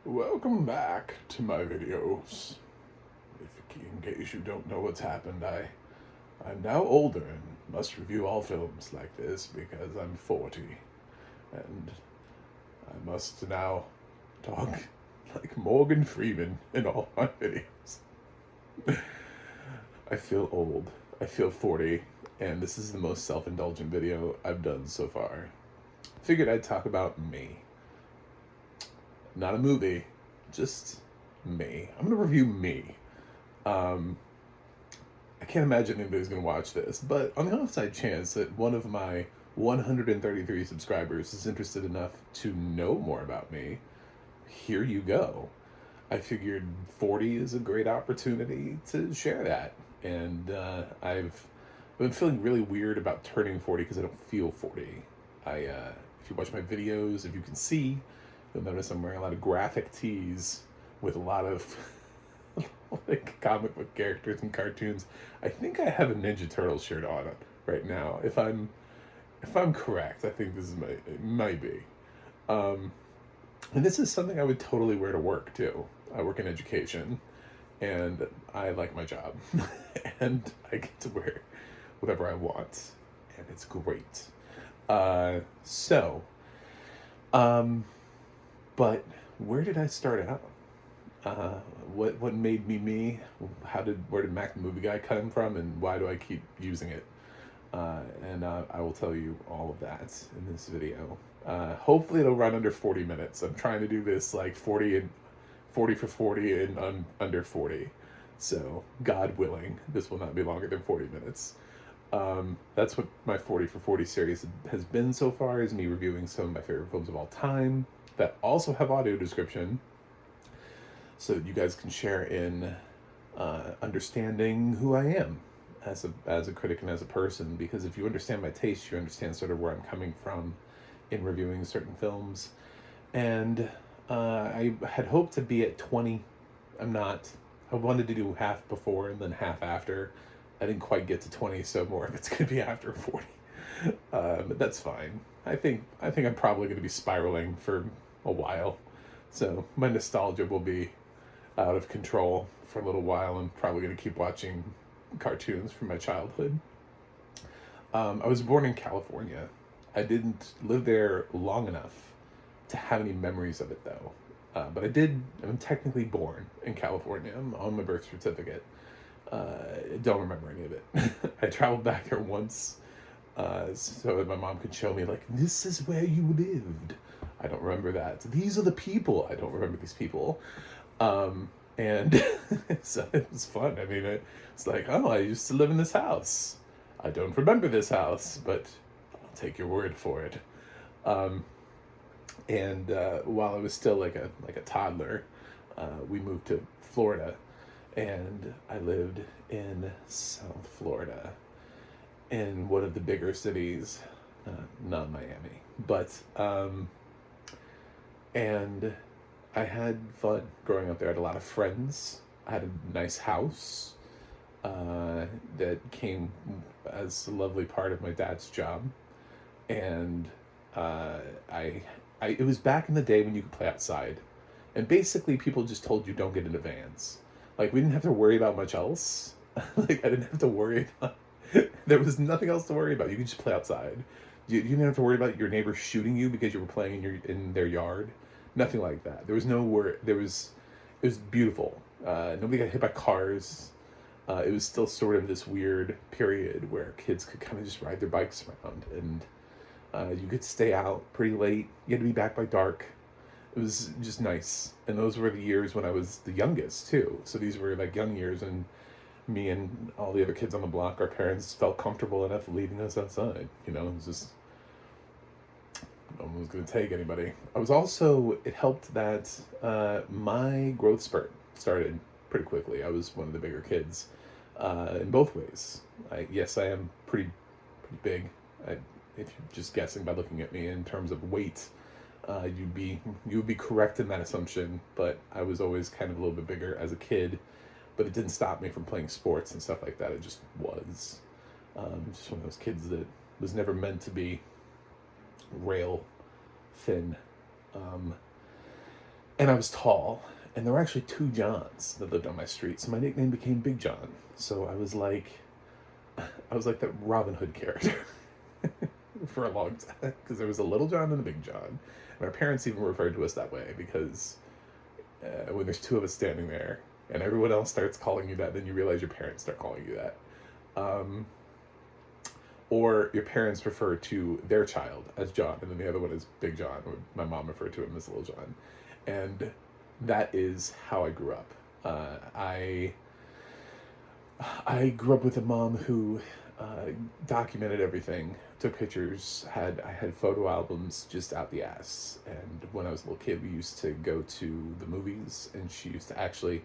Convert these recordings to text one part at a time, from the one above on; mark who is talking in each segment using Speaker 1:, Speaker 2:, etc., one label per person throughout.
Speaker 1: Welcome back to my videos. In case you don't know what's happened, I'm now older and must review all films like this because I'm 40 and I must now talk like Morgan Freeman in all my videos. I feel old. I feel 40, and this is the most self-indulgent video I've done so far. Figured I'd talk about me. Not a movie, just me. I'm gonna review me. I can't imagine anybody's gonna watch this, but on the offside chance that one of my 133 subscribers is interested enough to know more about me, here you go. I figured 40 is a great opportunity to share that. And I've been feeling really weird about turning 40 because I don't feel 40. If you watch my videos, if you can see, you'll notice I'm wearing a lot of graphic tees with a lot of like comic book characters and cartoons. I think I have a Ninja Turtle shirt on right now. If I'm correct, I think it might be. And this is something I would totally wear to work too. I work in education, and I like my job, and I get to wear whatever I want, and it's great. So, but where did I start out? What made me me? Where did Mac the Movie Guy come from, and why do I keep using it? And I will tell you all of that in this video. Hopefully it'll run under 40 minutes. I'm trying to do this like 40 for 40 and under 40. So God willing, this will not be longer than 40 minutes. That's what my 40 for 40 series has been so far, is me reviewing some of my favorite films of all time that also have audio description, so that you guys can share in understanding who I am as a critic and as a person. Because if you understand my taste, you understand sort of where I'm coming from in reviewing certain films. And I had hoped to be at 20. I'm not. I wanted to do half before and then half after. I didn't quite get to 20, so more of it's going to be after 40. But that's fine. I think I'm probably going to be spiraling for a while. So my nostalgia will be out of control for a little while. I'm probably going to keep watching cartoons from my childhood. I was born in California. I didn't live there long enough to have any memories of it, though. But I'm technically born in California. I'm on my birth certificate. I don't remember any of it. I traveled back there once so that my mom could show me, like, this is where you lived. I don't remember that. These are the people. I don't remember these people. And so it was fun. I mean, it's like, oh, I used to live in this house. I don't remember this house, but I'll take your word for it. And while I was still like a toddler, we moved to Florida, and I lived in South Florida, in one of the bigger cities, not Miami, but and I had fun growing up there. I had a lot of friends. I had a nice house that came as a lovely part of my dad's job, and it was back in the day when you could play outside, and basically people just told you don't get into vans. Like, we didn't have to worry about much else. Like, I didn't have to worry about. There was nothing else to worry about. You could just play outside. You didn't have to worry about your neighbor shooting you because you were playing in their yard. Nothing like that. There was no worry. It was beautiful. Nobody got hit by cars. It was still sort of this weird period where kids could kind of just ride their bikes around, and you could stay out pretty late. You had to be back by dark. It was just nice. And those were the years when I was the youngest too. So these were like young years, and me and all the other kids on the block, our parents felt comfortable enough leaving us outside. You know, it was just, no one was going to take anybody. It helped that my growth spurt started pretty quickly. I was one of the bigger kids in both ways. Yes, I am pretty big. If you're just guessing by looking at me in terms of weight, you would be correct in that assumption. But I was always kind of a little bit bigger as a kid, but it didn't stop me from playing sports and stuff like that. It just was just one of those kids that was never meant to be rail thin. And I was tall, and there were actually two Johns that lived on my street, so my nickname became Big John. So I was like that Robin Hood character for a long time, because there was a Little John and a Big John. And our parents even referred to us that way because when there's two of us standing there and everyone else starts calling you that, then you realize your parents start calling you that. Or your parents refer to their child as John, and then the other one is Big John, or my mom referred to him as Little John. And that is how I grew up. I grew up with a mom who documented everything, took pictures. I had photo albums just out the ass. And when I was a little kid, we used to go to the movies, and she used to actually.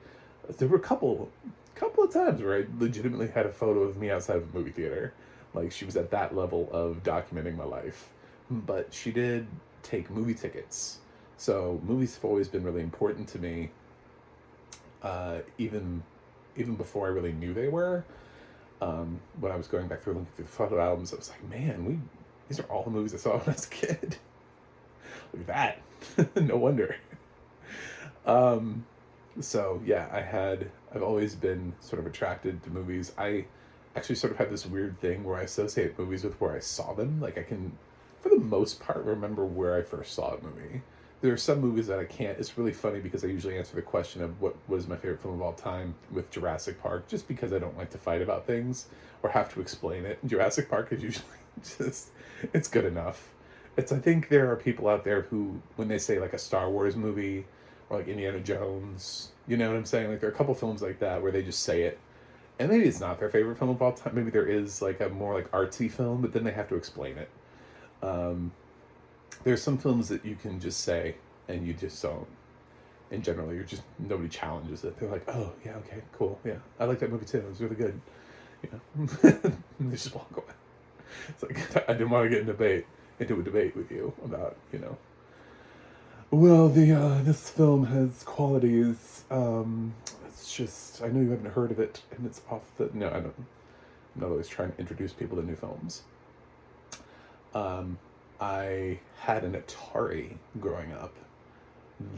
Speaker 1: There were a couple of times where I legitimately had a photo of me outside of a movie theater. Like, she was at that level of documenting my life. But she did take movie tickets. So movies have always been really important to me. Even before I really knew they were. When I was going back through looking through the photo albums, I was like, man, these are all the movies I saw when I was a kid. Look at that. No wonder. So yeah, I've always been sort of attracted to movies. I actually sort of have this weird thing where I associate movies with where I saw them. Like, I can, for the most part, remember where I first saw a movie. There are some movies that I can't. It's really funny because I usually answer the question of what is my favorite film of all time with Jurassic Park, just because I don't like to fight about things or have to explain it. Jurassic Park is usually just, it's good enough. I think there are people out there who, when they say like a Star Wars movie or like Indiana Jones, you know what I'm saying? Like, there are a couple films like that where they just say it. And maybe it's not their favorite film of all time. Maybe there is like a more like artsy film, but then they have to explain it. There's some films that you can just say and you just don't. And generally, nobody challenges it. They're like, oh, yeah, okay, cool. Yeah, I like that movie too. It was really good. You know, and they just walk away. It's like, I didn't want to get into a debate with you about, well, this film has qualities. It's just, I know you haven't heard of it, and it's off the, no, I don't, I'm not always trying to introduce people to new films. I had an Atari growing up,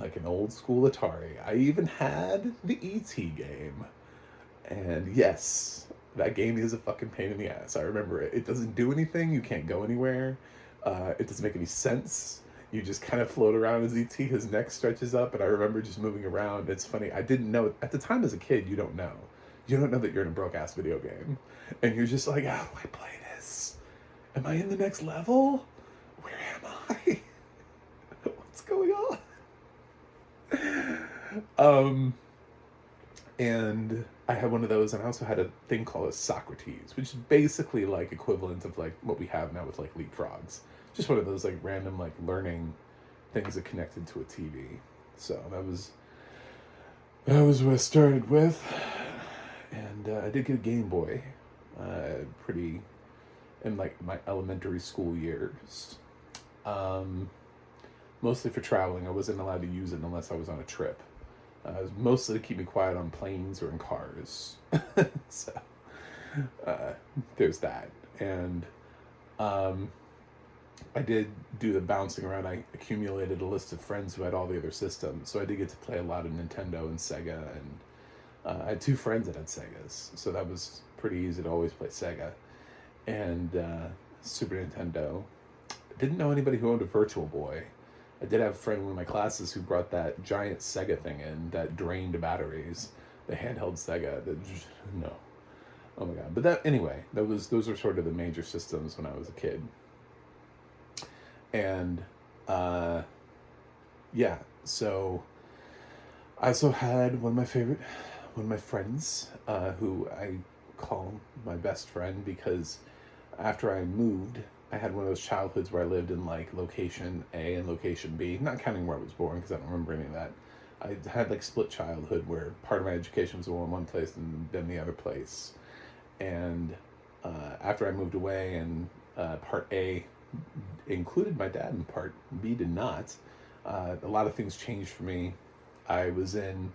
Speaker 1: like an old school Atari. I even had the E.T. game. And yes, that game is a fucking pain in the ass. I remember it. It doesn't do anything. You can't go anywhere. It doesn't make any sense. You just kind of float around as E.T. His neck stretches up, and I remember just moving around. It's funny. I didn't know. At the time as a kid, you don't know. You don't know that you're in a broke-ass video game. And you're just like, how do I play this? Am I in the next level? Where am I? What's going on? And I had one of those, and I also had a thing called a Socrates, which is basically like equivalent of like what we have now with like leapfrogs. Just one of those like random like learning things that connected to a TV. So that was what I started with, and I did get a Game Boy, pretty in like my elementary school years. Mostly for traveling. I wasn't allowed to use it unless I was on a trip. It was mostly to keep me quiet on planes or in cars. So there's that. And I did do the bouncing around. I accumulated a list of friends who had all the other systems. So I did get to play a lot of Nintendo and Sega. And I had two friends that had Segas. So that was pretty easy to always play Sega. And Super Nintendo. I didn't know anybody who owned a Virtual Boy. I did have a friend in one of my classes who brought that giant Sega thing in that drained batteries, the handheld Sega. No, oh my god! But that anyway, those were sort of the major systems when I was a kid. And yeah, so I also had one of my friends who I call my best friend because after I moved, I had one of those childhoods where I lived in like location A and location B, not counting where I was born because I don't remember any of that. I had like split childhood where part of my education was in one place and then the other place. And after I moved away and part A included my dad and part B did not, a lot of things changed for me. I was in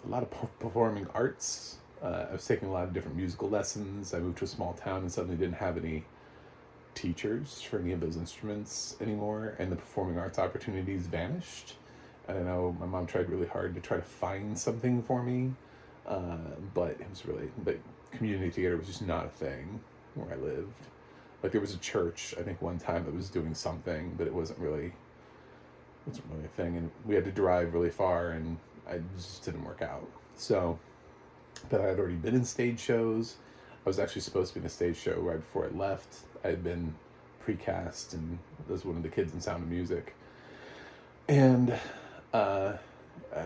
Speaker 1: a lot of performing arts. I was taking a lot of different musical lessons. I moved to a small town and suddenly didn't have any teachers for any of those instruments anymore, and the performing arts opportunities vanished. I don't know, my mom tried really hard to try to find something for me, but it was really, but community theater was just not a thing where I lived. Like there was a church, I think one time that was doing something, but it wasn't really a thing, and we had to drive really far, and I just didn't work out. So, but I had already been in stage shows. I was actually supposed to be in a stage show right before I left. I had been precast and was one of the kids in Sound of Music. And I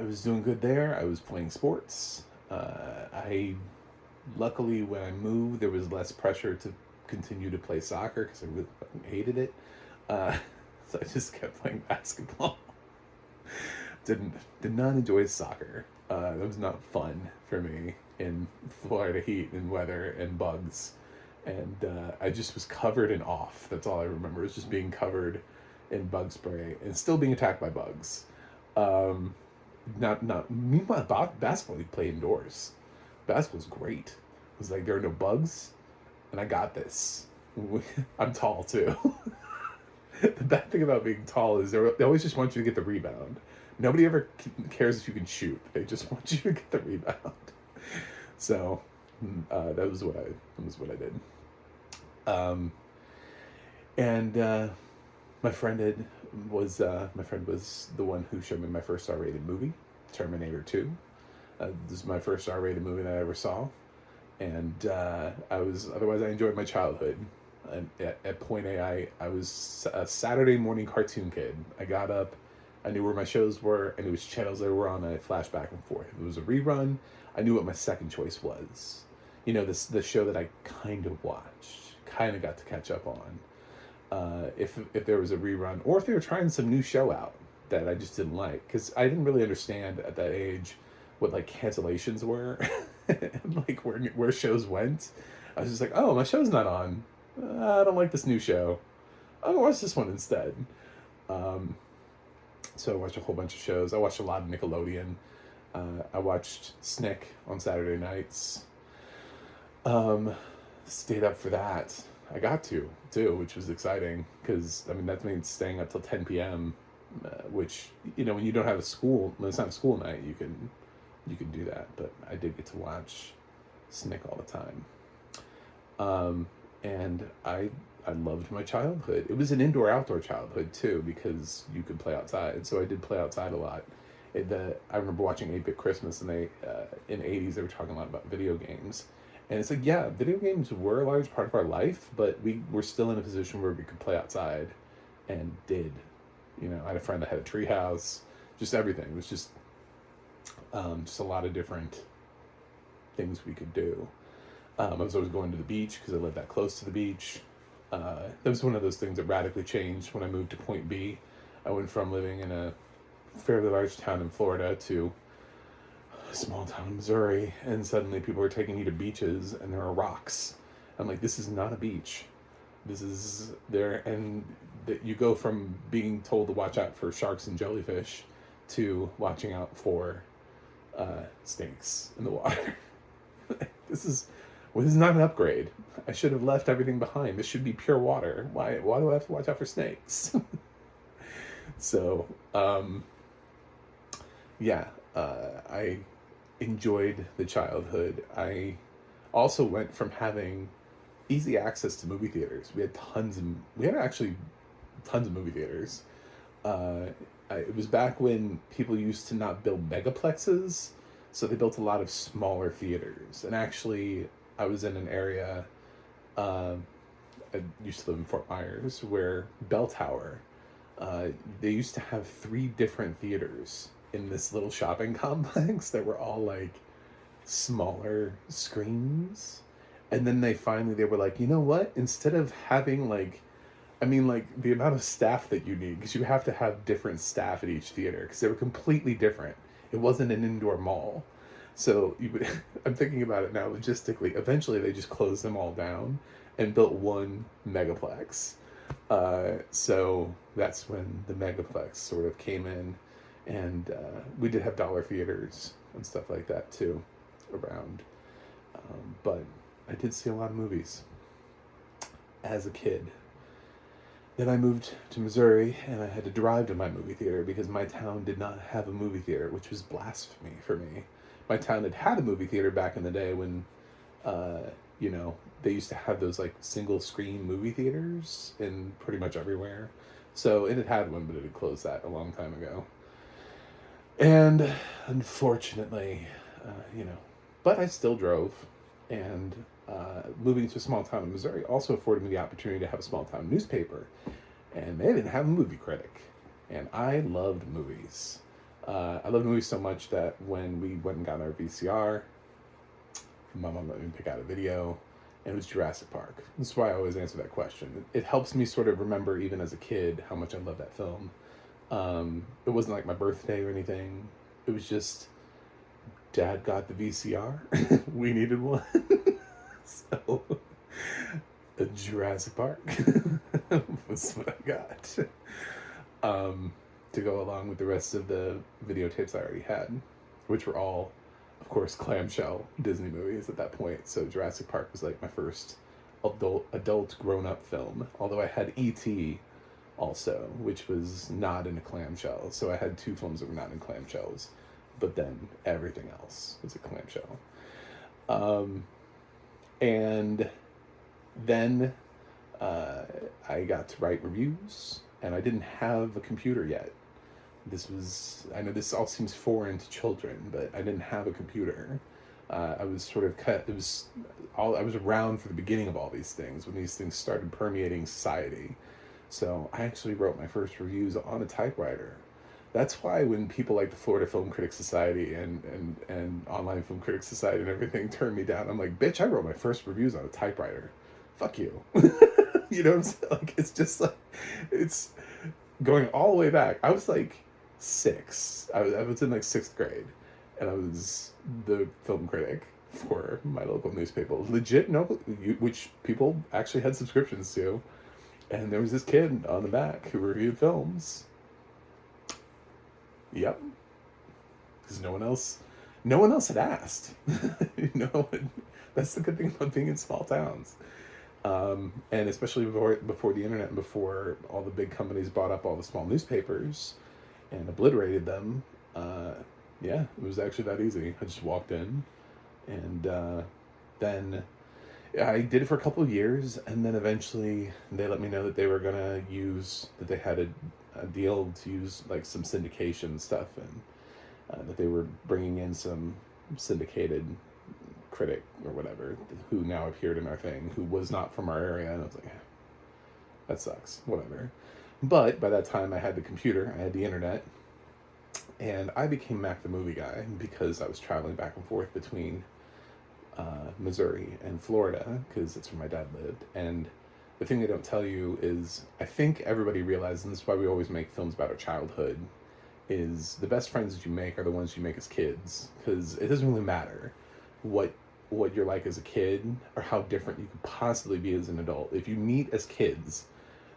Speaker 1: was doing good there. I was playing sports. I luckily when I moved, there was less pressure to continue to play soccer because I really fucking hated it. So I just kept playing basketball. Did not enjoy soccer. That was not fun for me in Florida heat and weather and bugs. And I just was covered in off. That's all I remember. It was just being covered in bug spray and still being attacked by bugs. Meanwhile, basketball you play indoors. Basketball's great. It was like there are no bugs, and I got this. I'm tall too. The bad thing about being tall is they always just want you to get the rebound. Nobody ever cares if you can shoot. They just want you to get the rebound. So that was what I did. And my friend was the one who showed me my first R-rated movie, Terminator 2. This is my first R-rated movie that I ever saw, and otherwise I enjoyed my childhood. And at point A, I was a Saturday morning cartoon kid. I got up, I knew where my shows were, I knew which channels they were on, and I flashed back and forth. If it was a rerun, I knew what my second choice was. You know, the show that I kind of watched, kind of got to catch up on. If there was a rerun, or if they were trying some new show out that I just didn't like, because I didn't really understand at that age what like cancellations were, and like where shows went. I was just like, oh, my show's not on. I don't like this new show. I'll watch this one instead. So I watched a whole bunch of shows. I watched a lot of Nickelodeon. I watched Snick on Saturday nights. Stayed up for that. I got to, too, which was exciting, because, I mean, that means staying up till 10 p.m., which, you know, when you don't have when it's not a school night, you can do that, but I did get to watch Snick all the time. And I loved my childhood. It was an indoor-outdoor childhood, too, because you could play outside, so I did play outside a lot. I remember watching 8-Bit Christmas, and in the 80s, they were talking a lot about video games. And it's like, yeah, video games were a large part of our life, but we were still in a position where we could play outside, and did. You know, I had a friend that had a tree house, just everything. It was just a lot of different things we could do. I was always going to the beach because I lived that close to the beach. That was one of those things that radically changed when I moved to Point B. I went from living in a fairly large town in Florida to a small town in Missouri, and suddenly people are taking you to beaches and there are rocks. I'm like, this is not a beach. This is there, and that you go from being told to watch out for sharks and jellyfish to watching out for snakes in the water. This is not an upgrade. I should have left everything behind. This should be pure water. Why do I have to watch out for snakes? So, I enjoyed the childhood. I also went from having easy access to movie theaters. We had actually tons of movie theaters. It was back when people used to not build megaplexes, so they built a lot of smaller theaters. And actually, I was in an area, I used to live in Fort Myers, where Bell Tower, they used to have 3 different theaters in this little shopping complex that were all like smaller screens. And then they were like, you know what? Instead of having the amount of staff that you need, because you have to have different staff at each theater, because they were completely different. It wasn't an indoor mall. So I'm thinking about it now logistically. Eventually, they just closed them all down and built one megaplex. So that's when the megaplex sort of came in, and we did have dollar theaters and stuff like that too around. But I did see a lot of movies as a kid. Then I moved to Missouri, and I had to drive to my movie theater because my town did not have a movie theater, which was blasphemy for me. My town had had a movie theater back in the day when, uh, you know, they used to have those like single screen movie theaters in pretty much everywhere. So it had had one, but it had closed that a long time ago. And unfortunately, you know, but I still drove. And moving to a small town in Missouri also afforded me the opportunity to have a small town newspaper. And they didn't have a movie critic. And I loved movies. I loved movies so much that when we went and got our VCR, my mom let me pick out a video, and it was Jurassic Park. That's why I always answer that question. It helps me sort of remember, even as a kid, how much I love that film. It wasn't like my birthday or anything. It was just Dad got the VCR. We needed one. So, a Jurassic Park was what I got. To go along with the rest of the videotapes I already had, which were all, of course, clamshell Disney movies at that point. So Jurassic Park was like my first adult grown up film. Although I had E.T. also, which was not in a clamshell. So I had two films that were not in clamshells, but then everything else was a clamshell. And then I got to write reviews, and I didn't have a computer yet. I know this all seems foreign to children, but I didn't have a computer. I was sort of I was around for the beginning of all these things, when these things started permeating society. So I actually wrote my first reviews on a typewriter. That's why when people like the Florida Film Critics Society and Online Film Critics Society and everything turn me down, I'm like, bitch, I wrote my first reviews on a typewriter. Fuck you. You know what I'm saying? Like, it's just like, it's going all the way back. I was like 6. I was in like 6th grade, and I was the film critic for my local newspaper. Legit, no, which people actually had subscriptions to. And there was this kid on the back who reviewed films. Yep. Because no one else had asked. That's the good thing about being in small towns. And especially before the internet and before all the big companies bought up all the small newspapers and obliterated them, yeah, it was actually that easy. I just walked in, and then I did it for a couple of years, and then eventually they let me know that they were gonna that they had a deal to use like some syndication stuff, and that they were bringing in some syndicated critic or whatever who now appeared in our thing, who was not from our area, and I was like, that sucks, whatever. But by that time I had the computer, I had the internet, and I became Mac the Movie Guy because I was traveling back and forth between Missouri and Florida, because that's where my dad lived. And the thing they don't tell you is, I think everybody realizes, and this is why we always make films about our childhood, is the best friends that you make are the ones you make as kids, because it doesn't really matter what you're like as a kid or how different you could possibly be as an adult. If you meet as kids,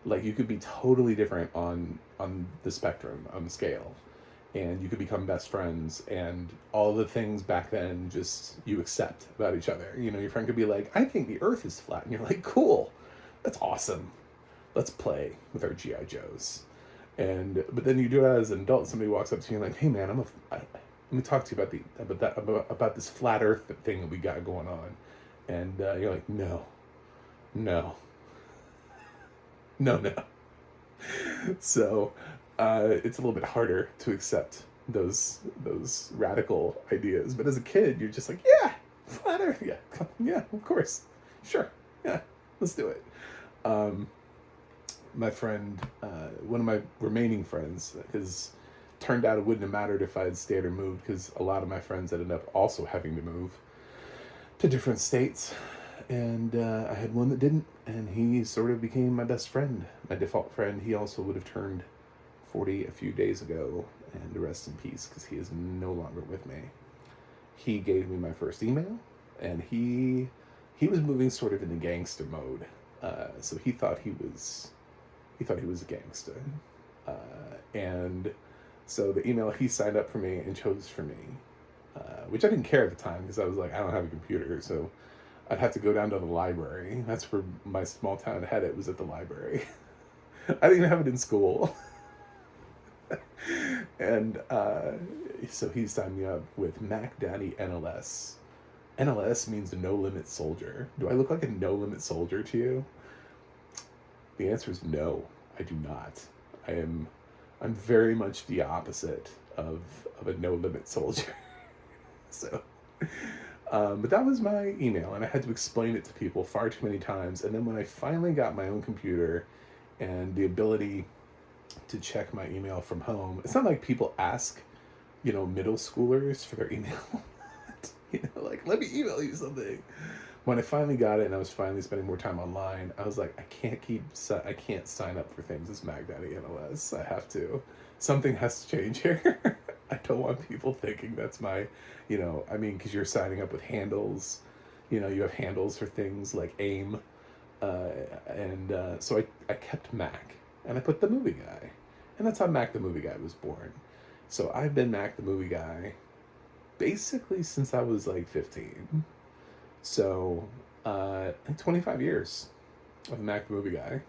Speaker 1: like, you could be totally different on the spectrum, on the scale, and you could become best friends, and all the things back then just you accept about each other. You know, your friend could be like, I think the earth is flat, and you're like, cool, that's awesome, let's play with our GI Joes. But then you do it as an adult, somebody walks up to you and like, hey man, let me talk to you about this flat earth thing that we got going on. And you're like, no. So it's a little bit harder to accept those radical ideas. But as a kid, you're just like, yeah, flat earth, yeah, of course, sure, yeah, let's do it. My friend, one of my remaining friends, because turned out it wouldn't have mattered if I had stayed or moved, because a lot of my friends ended up also having to move to different states. And I had one that didn't, and he sort of became my best friend, my default friend. He also would have turned 40 a few days ago, and rest in peace, because he is no longer with me. He gave me my first email, and he was moving sort of into gangster mode. So he thought he was a gangster. And so the email he signed up for me and chose for me, which I didn't care at the time, because I was like, I don't have a computer, so I'd have to go down to the library. That's where my small town had it, was at the library. I didn't even have it in school. And so he signed me up with Mac Daddy NLS. NLS means no limit soldier. Do I look like a no limit soldier to you? The answer is no, I do not. I'm very much the opposite of a no limit soldier. So, but that was my email, and I had to explain it to people far too many times. And then when I finally got my own computer and the ability to check my email from home, it's not like people ask, middle schoolers for their email. Like, let me email you something. When I finally got it and I was finally spending more time online, I was like, I can't sign up for things as MagDaddy NLS. I have to. Something has to change here. I don't want people thinking that's my, because you're signing up with handles. You have handles for things like AIM. So I kept Mac, and I put the movie guy. And that's how Mac the movie guy was born. So I've been Mac the movie guy basically since I was like 15. So, 25 years of Mac the movie guy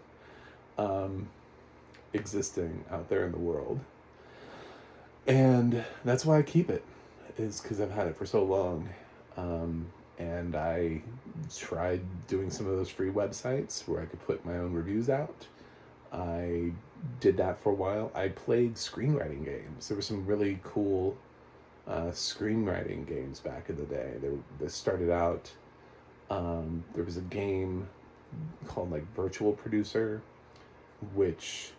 Speaker 1: existing out there in the world. And that's why I keep it, is because I've had it for so long. And I tried doing some of those free websites where I could put my own reviews out. I did that for a while. I played screenwriting games. There were some really cool screenwriting games back in the day. They started out, there was a game called like Virtual Producer, which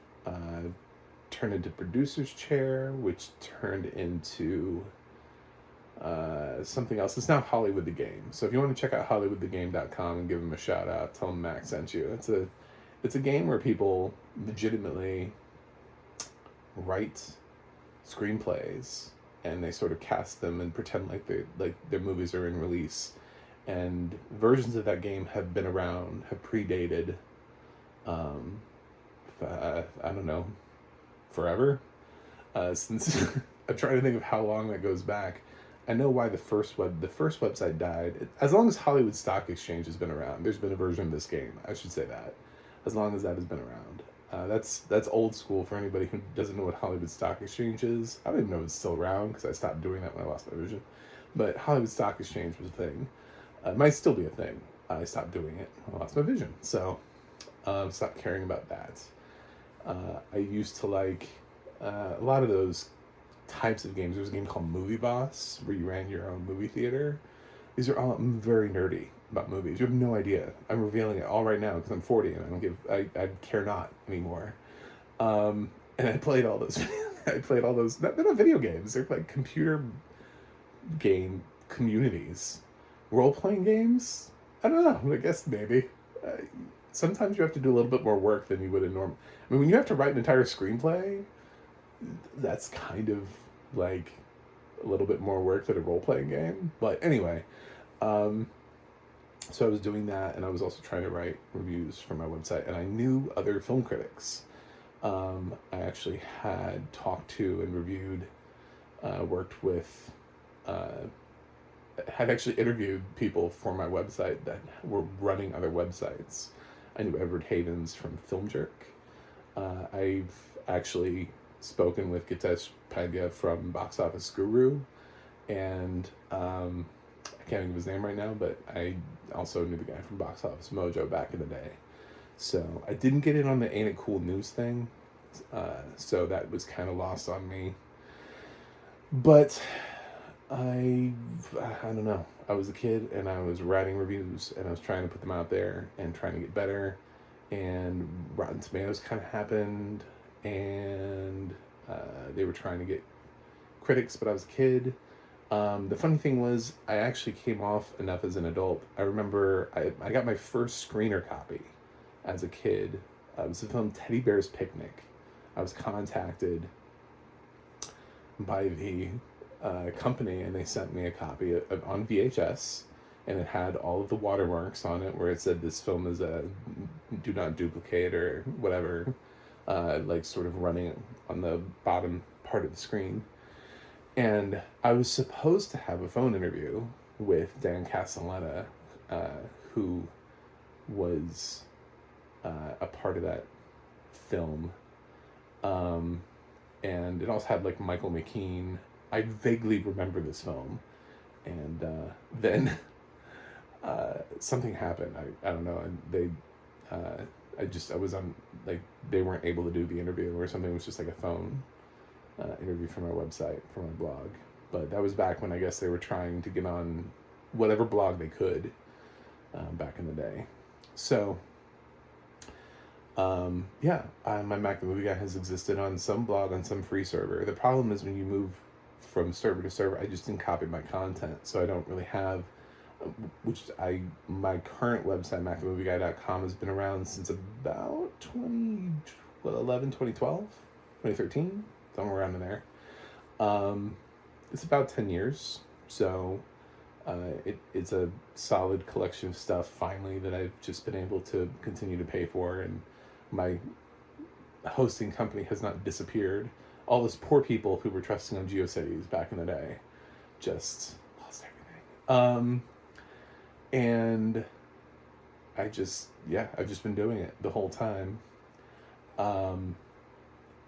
Speaker 1: turned into Producer's Chair, which turned into something else. It's now Hollywood the Game. So if you want to check out hollywoodthegame.com and give them a shout out, tell them Max sent you. It's a game where people legitimately write screenplays and they sort of cast them and pretend like their movies are in release. And versions of that game have been around, have predated, I don't know, forever. Since I'm trying to think of how long that goes back. I know why the first website died. As long as Hollywood Stock Exchange has been around, there's been a version of this game. I should say that. As long as that has been around. That's old school for anybody who doesn't know what Hollywood Stock Exchange is. I don't even know if it's still around because I stopped doing that when I lost my vision. But Hollywood Stock Exchange was a thing. It might still be a thing. I stopped doing it when I lost my vision. So, stopped caring about that. I used to like a lot of those types of games. There was a game called Movie Boss where you ran your own movie theater. These are all, I'm very nerdy about movies. You have no idea. I'm revealing it all right now because I'm 40 and I care not anymore. And I played all those. They're not video games. They're like computer game communities. Role-playing games? I don't know. I guess maybe. Sometimes you have to do a little bit more work than you would in normal. I mean, when you have to write an entire screenplay, that's kind of like a little bit more work than a role-playing game. But anyway, so I was doing that, and I was also trying to write reviews for my website, and I knew other film critics. I actually had talked to and reviewed, worked with, had actually interviewed people for my website that were running other websites. I knew Edward Havens from Film Jerk. I've actually spoken with Gitesh Pandya from Box Office Guru, and I can't think of his name right now, but I also knew the guy from Box Office Mojo back in the day. So I didn't get in on the Ain't It Cool News thing, so that was kind of lost on me. But I don't know. I was a kid and I was writing reviews and I was trying to put them out there and trying to get better. And Rotten Tomatoes kind of happened, and they were trying to get critics, but I was a kid. The funny thing was, I actually came off enough as an adult. I remember I got my first screener copy as a kid. It was the film Teddy Bear's Picnic. I was contacted by the company, and they sent me a copy on VHS, and it had all of the watermarks on it where it said this film is a do not duplicate or whatever, like sort of running on the bottom part of the screen. And I was supposed to have a phone interview with Dan Castellaneta, who was a part of that film. Um, and it also had like Michael McKean. I vaguely remember this film. And then something happened. I don't know. And I was on, like, they weren't able to do the interview, or something. It was just like a phone interview from my website, from my blog. But that was back when I guess they were trying to get on whatever blog they could back in the day. So, my Mac the Movie Guy has existed on some blog, on some free server. The problem is when you move from server to server, I just didn't copy my content, so I don't really have, my current website, macthemovieguy.com, has been around since about 2012, 2013, somewhere around in there. It's about 10 years, so it's a solid collection of stuff, finally, that I've just been able to continue to pay for, and my hosting company has not disappeared. All those poor people who were trusting on GeoCities back in the day just lost everything. And I've just been doing it the whole time.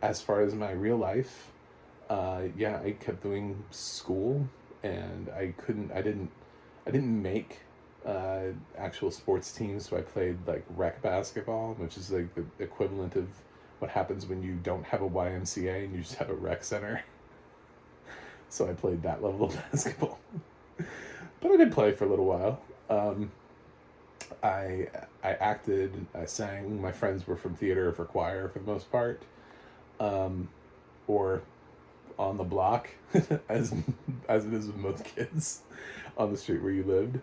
Speaker 1: As far as my real life, I kept doing school, and I didn't make actual sports teams, so I played like rec basketball, which is like the equivalent of what happens when you don't have a YMCA and you just have a rec center. So I played that level of basketball. But I did play for a little while. I acted, I sang. My friends were from theater, for choir for the most part, or on the block, as it is with most kids, on the street where you lived.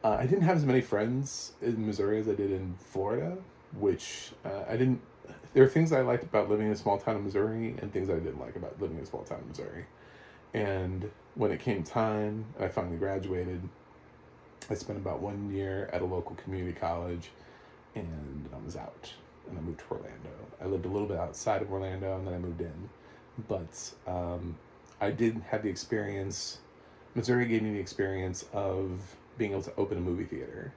Speaker 1: I didn't have as many friends in Missouri as I did in Florida, which I didn't. There are things I liked about living in a small town in Missouri, and things I didn't like about living in a small town in Missouri. And when it came time, I finally graduated. I spent about 1 year at a local community college, and I was out, and I moved to Orlando. I lived a little bit outside of Orlando, and then I moved in. But I did have the experience. Missouri gave me the experience of being able to open a movie theater.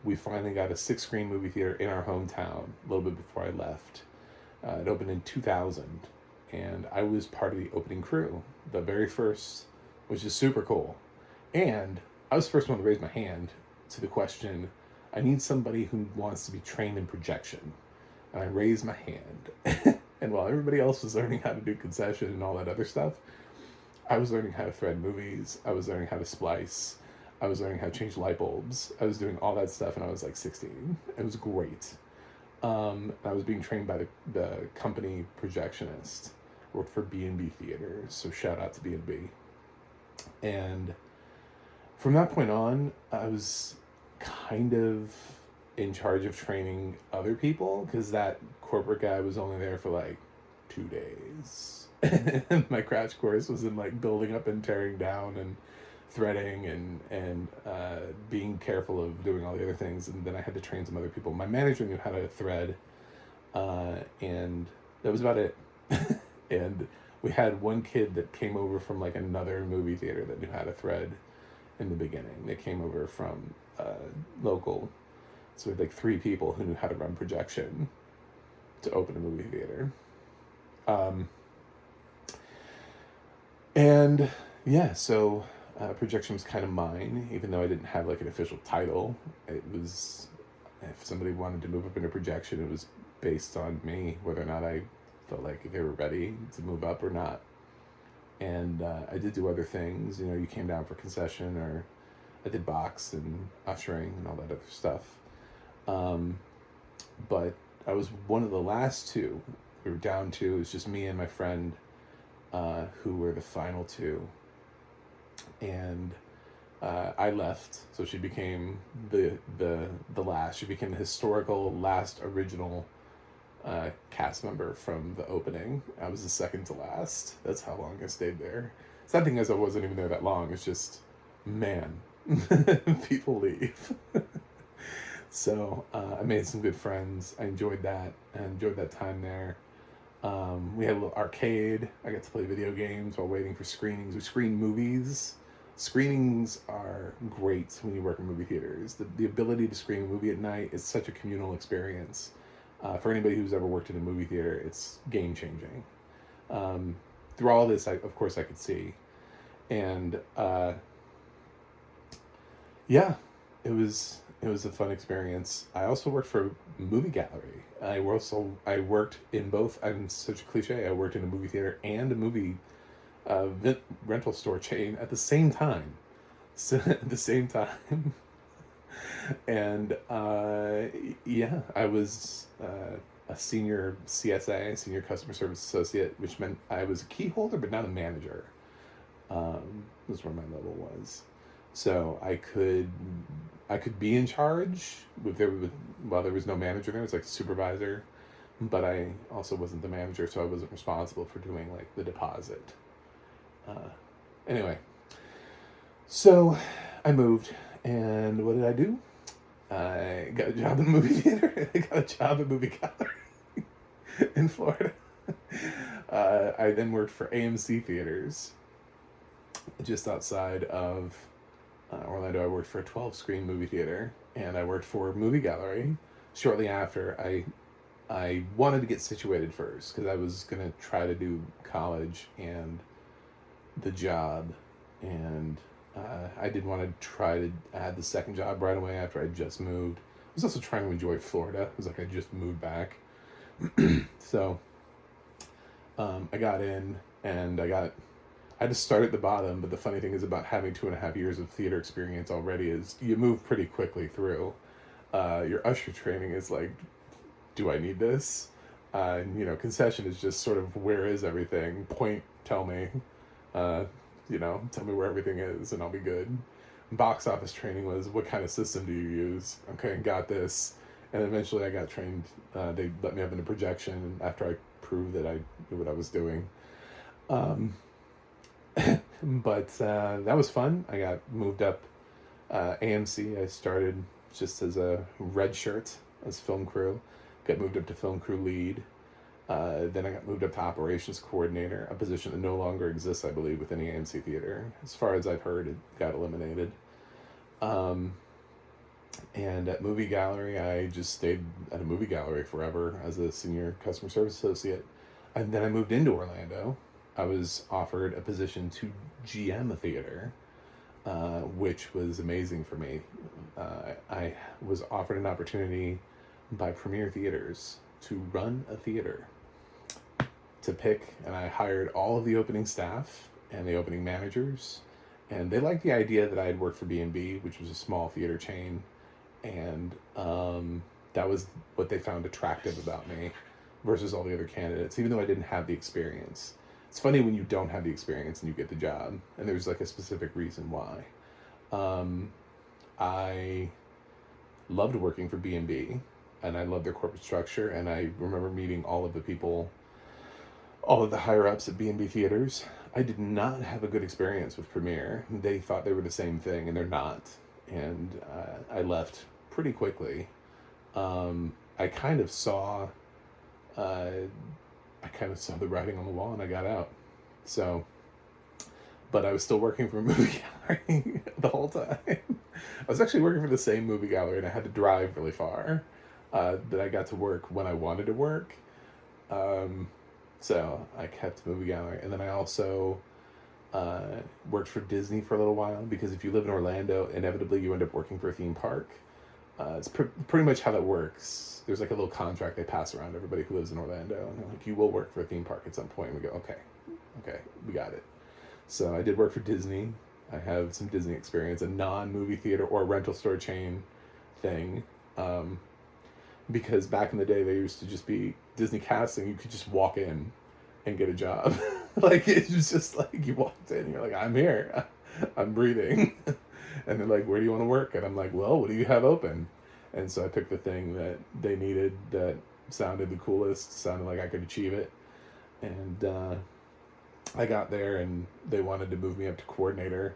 Speaker 1: We finally got a 6-screen movie theater in our hometown a little bit before I left. It opened in 2000, and I was part of the opening crew, the very first, which is super cool. And I was the first one to raise my hand to the question, I need somebody who wants to be trained in projection. And I raised my hand. And while everybody else was learning how to do concession and all that other stuff, I was learning how to thread movies. I was learning how to splice. I was learning how to change light bulbs. I was doing all that stuff, and I was like 16. It was great. I was being trained by the company projectionist. Worked for B&B Theaters, so shout out to B&B. And from that point on, I was kind of in charge of training other people, because that corporate guy was only there for like 2 days. And my crash course was in like building up and tearing down and threading and being careful of doing all the other things. And then I had to train some other people. My manager knew how to thread, and that was about it. And we had one kid that came over from like another movie theater that knew how to thread in the beginning. They came over from local. So we had like 3 people who knew how to run projection to open a movie theater. And yeah, so projection was kind of mine, even though I didn't have like an official title. It was, if somebody wanted to move up into projection, it was based on me, whether or not I felt like they were ready to move up or not. And I did do other things. You know, you came down for concession, or I did box and ushering and all that other stuff. But I was one of the last 2. We were down 2. It was just me and my friend, who were the final 2. And I left, so she became the last. She became the historical last original cast member from the opening. I was the second to last. That's how long I stayed there. Sad thing is, I wasn't even there that long. It's just, man, people leave. So I made some good friends. I enjoyed that. I enjoyed that time there. We had a little arcade. I got to play video games while waiting for screenings. We screened movies. Screenings are great when you work in movie theaters. The ability to screen a movie at night is such a communal experience. For anybody who's ever worked in a movie theater, it's game changing. Um, Through all this, of course, I could see, and yeah, it was a fun experience. I also worked for a movie gallery. I worked in both. I'm such a cliche. I worked in a movie theater and a movie rental store chain at the same time. So, at the same time, and yeah, I was a senior CSA, senior customer service associate, which meant I was a key holder, but not a manager. Was where my level was. So I could be in charge while there was no manager there. It was like a supervisor, but I also wasn't the manager, so I wasn't responsible for doing like the deposit. Uh, anyway, so I moved, and what did I do? I got a job in a movie theater. I got a job at movie gallery in Florida. I then worked for AMC theaters just outside of Orlando. I worked for a 12-screen movie theater, and I worked for a movie gallery. Shortly after, I wanted to get situated first because I was gonna try to do college and the job, and I didn't want to try to add the second job right away after I just moved. I was also trying to enjoy Florida. It was like I just moved back, so I got in, and I just started at the bottom, but the funny thing is about having 2.5 years of theater experience already is you move pretty quickly through. Your usher training is like, do I need this? And concession is just sort of, where is everything? Point, tell me. Tell me where everything is, and I'll be good. Box office training was, what kind of system do you use? Okay, got this. And eventually I got trained. They let me up in a projection after I proved that I knew what I was doing. Um, but that was fun. I got moved up AMC. I started just as a red shirt as film crew. Got moved up to film crew lead. Then I got moved up to operations coordinator, a position that no longer exists, I believe, within the AMC theater. As far as I've heard, it got eliminated. And at movie gallery, I just stayed at a movie gallery forever as a senior customer service associate. And then I moved into Orlando. I was offered a position to GM a theater, which was amazing for me. I was offered an opportunity by Premier Theaters to run a theater, to pick, and I hired all of the opening staff and the opening managers, and they liked the idea that I had worked for B&B, which was a small theater chain, and that was what they found attractive about me versus all the other candidates, even though I didn't have the experience. It's funny when you don't have the experience and you get the job, and there's like a specific reason why. I loved working for B&B, and I loved their corporate structure, and I remember meeting all of the higher-ups at B&B Theaters. I did not have a good experience with Premiere. They thought they were the same thing, and they're not. And I left pretty quickly. I kind of saw the writing on the wall, and I got out. So, but I was still working for a movie gallery the whole time. I was actually working for the same movie gallery, and I had to drive really far. But I got to work when I wanted to work. So I kept movie gallery, and then I also worked for Disney for a little while, because if you live in Orlando, inevitably you end up working for a theme park. It's pretty much how that works. There's like a little contract they pass around to everybody who lives in Orlando, and they're like, you will work for a theme park at some point. And we go, okay, we got it. So I did work for Disney. I have some Disney experience, a non-movie theater or rental store chain thing. Because back in the day, there used to just be Disney casting. You could just walk in and get a job. Like, it was just like, you walked in, you're like, I'm here, I'm breathing. And they're like, where do you want to work? And I'm like, well, what do you have open? And so I picked the thing that they needed, that sounded the coolest, sounded like I could achieve it. And I got there, and they wanted to move me up to coordinator,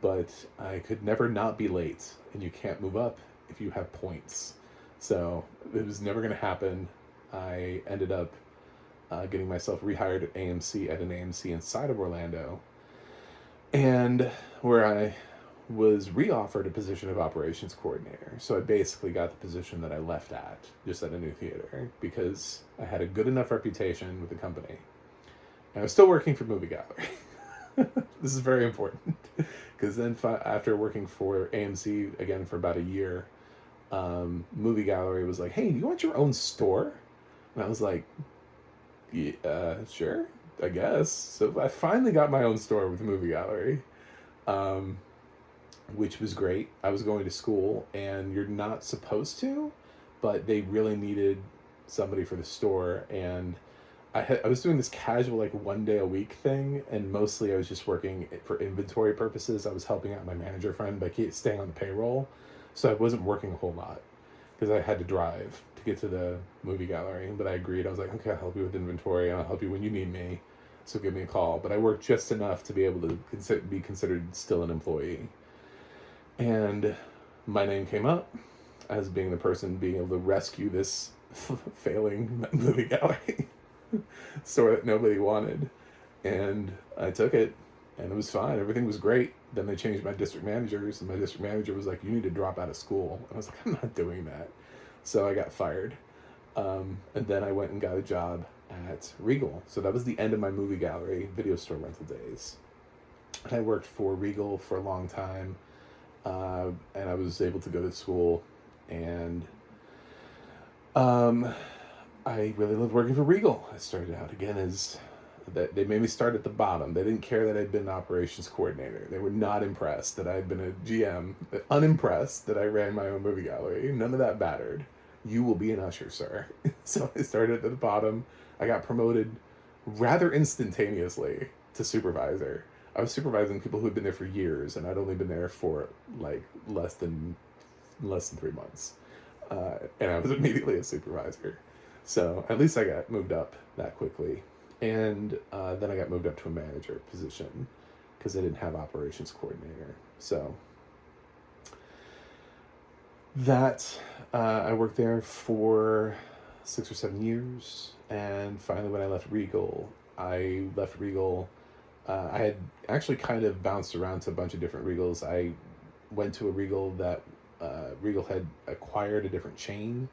Speaker 1: but I could never not be late, and you can't move up if you have points. So it was never going to happen. I ended up getting myself rehired at an AMC inside of Orlando, and where I was re-offered a position of operations coordinator. So I basically got the position that I left at, just at a new theater, because I had a good enough reputation with the company. And I was still working for Movie Gallery. This is very important, because then after working for AMC again for about a year, Movie Gallery was like, "Hey, do you want your own store?" And I was like, "Yeah, sure, I guess." So I finally got my own store with Movie Gallery, um, which was great. I was going to school, and you're not supposed to, but they really needed somebody for the store, and I was doing this casual like 1 day a week thing, and mostly I was just working for inventory purposes. I was helping out my manager friend by staying on the payroll, so I wasn't working a whole lot because I had to drive to get to the Movie Gallery. But I agreed. I was like, okay, I'll help you with inventory, and I'll help you when you need me. So give me a call. But I worked just enough to be able to be considered still an employee. And my name came up as being the person being able to rescue this failing Movie Gallery store that nobody wanted. And I took it, and it was fine. Everything was great. Then they changed my district managers, and my district manager was like, "You need to drop out of school." And I was like, "I'm not doing that." So I got fired. And then I went and got a job at Regal. So that was the end of my Movie Gallery video store rental days. And I worked for Regal for a long time, and I was able to go to school, and I really loved working for Regal. I started out again as that. They made me start at the bottom. They didn't care that I'd been an operations coordinator. They were not impressed that I'd been a GM. Unimpressed that I ran my own Movie Gallery. None of that mattered. You will be an usher, sir. So I started at the bottom. I got promoted rather instantaneously to supervisor. I was supervising people who had been there for years, and I'd only been there for like less than 3 months, and I was immediately a supervisor. So at least I got moved up that quickly, and then I got moved up to a manager position because they didn't have operations coordinator. So that I worked there for 6 or 7 years, and finally when I left Regal, I had actually kind of bounced around to a bunch of different Regals. I went to a Regal that Regal had acquired a different chain,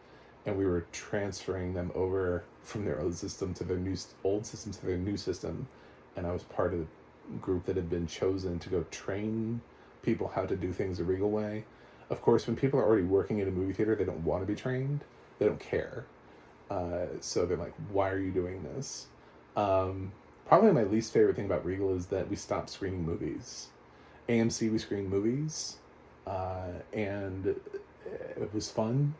Speaker 1: and we were transferring them over from their old system to their old system to their new system, and I was part of the group that had been chosen to go train people how to do things the Regal way. Of course, when people are already working in a movie theater, they don't want to be trained. They don't care. So they're like, "Why are you doing this?" Probably my least favorite thing about Regal is that we stopped screening movies. AMC, we screened movies, and it was fun.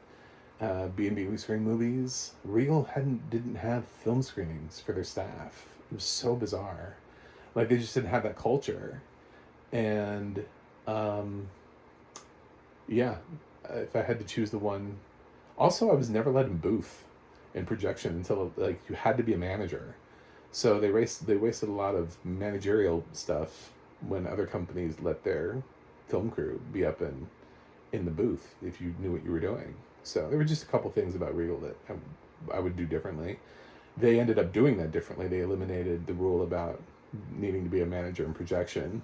Speaker 1: B&B, we screened movies. Regal didn't have film screenings for their staff. It was so bizarre. Like, they just didn't have that culture. And yeah, if I had to choose the one. Also, I was never let in booth in projection until like you had to be a manager. So they wasted a lot of managerial stuff when other companies let their film crew be up in the booth if you knew what you were doing. So there were just a couple things about Regal that I would do differently. They ended up doing that differently. They eliminated the rule about needing to be a manager in projection.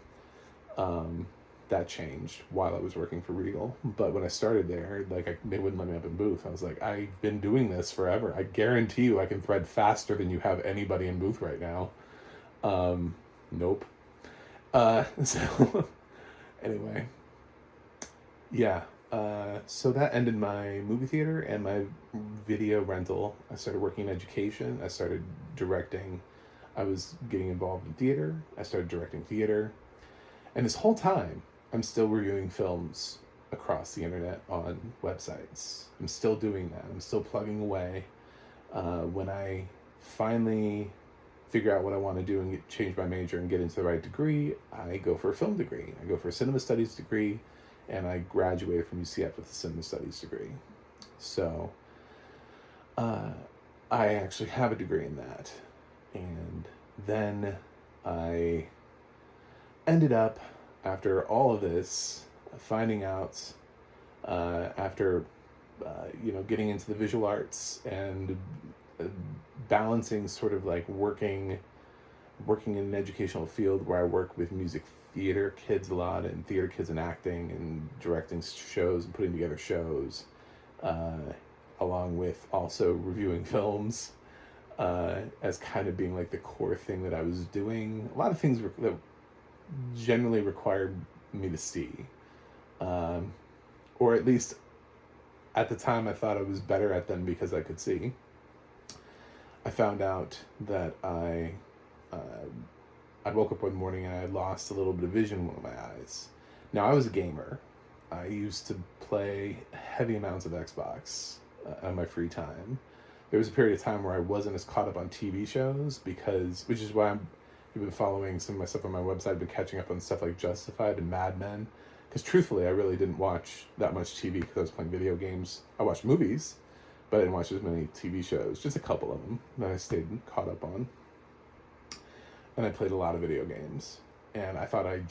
Speaker 1: That changed while I was working for Regal. But when I started there, they wouldn't let me up in booth. I was like, I've been doing this forever. I guarantee you I can thread faster than you have anybody in booth right now. Nope. So anyway, yeah. So that ended my movie theater and my video rental. I started working in education. I started directing. I was getting involved in theater. I started directing theater. And this whole time, I'm still reviewing films across the internet on websites. I'm still doing that. I'm still plugging away. When I finally figure out what I want to do and change my major and get into the right degree, I go for a film degree. I go for a cinema studies degree, and I graduated from UCF with a cinema studies degree. So I actually have a degree in that. And then I ended up, after all of this, finding out, after getting into the visual arts and balancing sort of like working working in an educational field where I work with music theater kids a lot, and theater kids and acting and directing shows and putting together shows, uh, along with also reviewing films, as kind of being like the core thing that I was doing. A lot of things that generally required me to see, um, or at least at the time I thought I was better at them because I could see. I found out that I woke up one morning and I had lost a little bit of vision in one of my eyes. Now, I was a gamer. I used to play heavy amounts of Xbox on my free time. There was a period of time where I wasn't as caught up on TV shows which is why you've been following some of my stuff on my website. I've been catching up on stuff like Justified and Mad Men. Because truthfully, I really didn't watch that much TV because I was playing video games. I watched movies, but I didn't watch as many TV shows. Just a couple of them that I stayed caught up on. And I played a lot of video games. And I thought I'd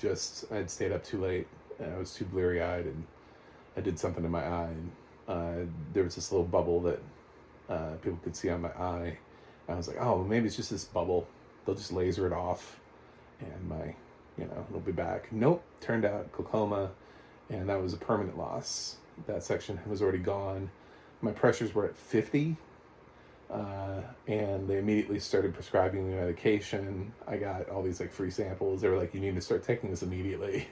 Speaker 1: stayed up too late, and I was too bleary-eyed, and I did something in my eye. And there was this little bubble that people could see on my eye. And I was like, oh, maybe it's just this bubble. They'll just laser it off, and it'll be back. Nope, turned out glaucoma, and that was a permanent loss. That section was already gone. My pressures were at 50. And they immediately started prescribing me medication. I got all these free samples. They were like, you need to start taking this immediately.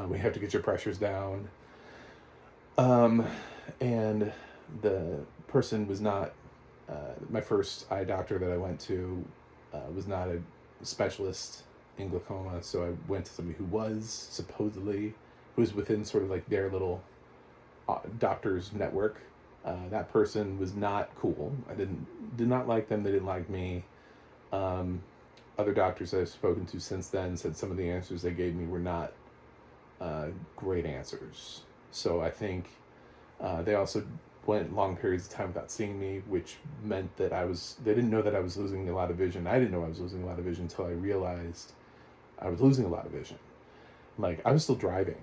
Speaker 1: We have to get your pressures down. And the person was not, my first eye doctor that I went to was not a specialist in glaucoma. So I went to somebody who was within sort of their little doctor's network. That person was not cool. I did not like them. They didn't like me. Other doctors that I've spoken to since then said some of the answers they gave me were not great answers. So I think they also went long periods of time without seeing me, which meant that they didn't know that I was losing a lot of vision. I didn't know I was losing a lot of vision until I realized I was losing a lot of vision. I was still driving.